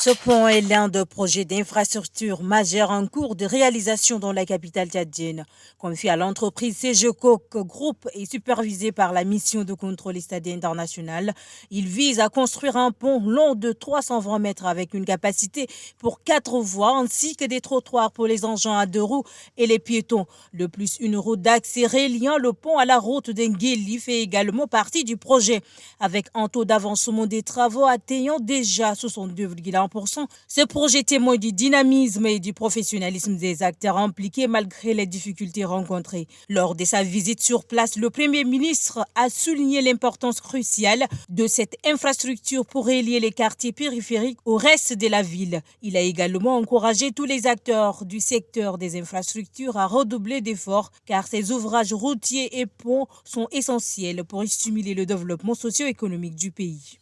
Ce pont est l'un des projets d'infrastructure majeurs en cours de réalisation dans la capitale tchadienne. Confié à l'entreprise CGCOC Group et supervisé par la mission de contrôle stadien international, il vise à construire un pont long de 320 mètres avec une capacité pour 4 voies ainsi que des trottoirs pour les engins à 2 roues et les piétons. De plus, une route d'accès reliant le pont à la route d'Engueli fait également partie du projet, avec un taux d'avancement des travaux atteignant déjà 62,1%. Ce projet témoigne du dynamisme et du professionnalisme des acteurs impliqués malgré les difficultés rencontrées. Lors de sa visite sur place, le Premier ministre a souligné l'importance cruciale de cette infrastructure pour relier les quartiers périphériques au reste de la ville. Il a également encouragé tous les acteurs du secteur des infrastructures à redoubler d'efforts car ces ouvrages routiers et ponts sont essentiels pour stimuler le développement socio-économique du pays.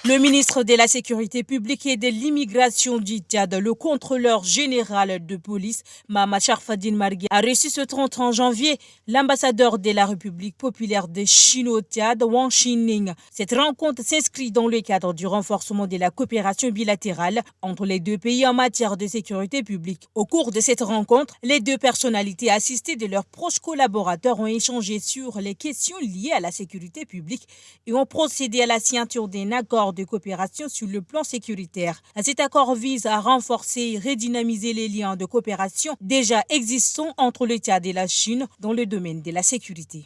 Le ministre de la Sécurité publique et de l'immigration du Tchad, le contrôleur général de police, Mama Sharfadine Margui, a reçu ce 31 janvier l'ambassadeur de la République populaire de Chine au Tchad, Wang Xining. Cette rencontre s'inscrit dans le cadre du renforcement de la coopération bilatérale entre les deux pays en matière de sécurité publique. Au cours de cette rencontre, les deux personnalités assistées de leurs proches collaborateurs ont échangé sur les questions liées à la sécurité publique et ont procédé à la signature d'un accord de coopération sur le plan sécuritaire. Cet accord vise à renforcer et redynamiser les liens de coopération déjà existants entre le Tchad et la Chine dans le domaine de la sécurité.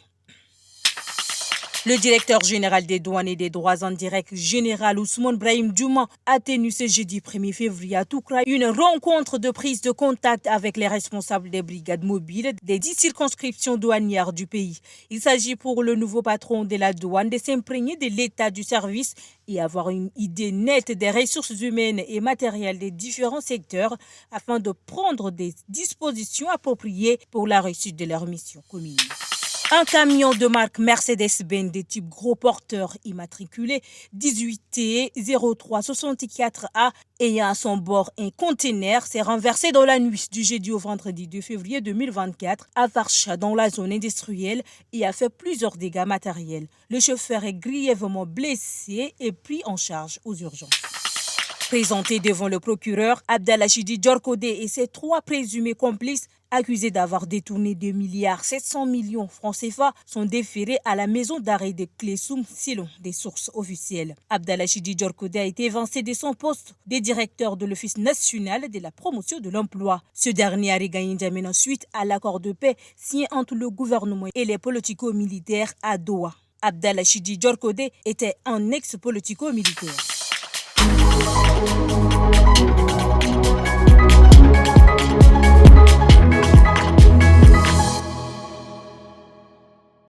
Le directeur général des douanes et des droits indirects, général Ousmane Brahim Djouma, a tenu ce jeudi 1er février à Toukra une rencontre de prise de contact avec les responsables des brigades mobiles des 10 circonscriptions douanières du pays. Il s'agit pour le nouveau patron de la douane de s'imprégner de l'état du service et avoir une idée nette des ressources humaines et matérielles des différents secteurs afin de prendre des dispositions appropriées pour la réussite de leur mission commune. Un camion de marque Mercedes-Benz de type gros porteur immatriculé 18TE0364A ayant à son bord un conteneur s'est renversé dans la nuit du jeudi au vendredi 2 février 2024 à Varcha dans la zone industrielle et a fait plusieurs dégâts matériels. Le chauffeur est grièvement blessé et pris en charge aux urgences. Présenté devant le procureur, Abdalachidi Djorkodé et ses 3 présumés complices accusés d'avoir détourné 2,7 milliards francs CFA sont déférés à la maison d'arrêt de Klessoum selon des sources officielles. Abdalachidi Djorkodé a été évincé de son poste de directeur de l'Office national de la promotion de l'emploi. Ce dernier a regagné N'Djamena suite à l'accord de paix signé entre le gouvernement et les politico-militaires à Doha. Abdalachidi Djorkodé était un ex-politico-militaire.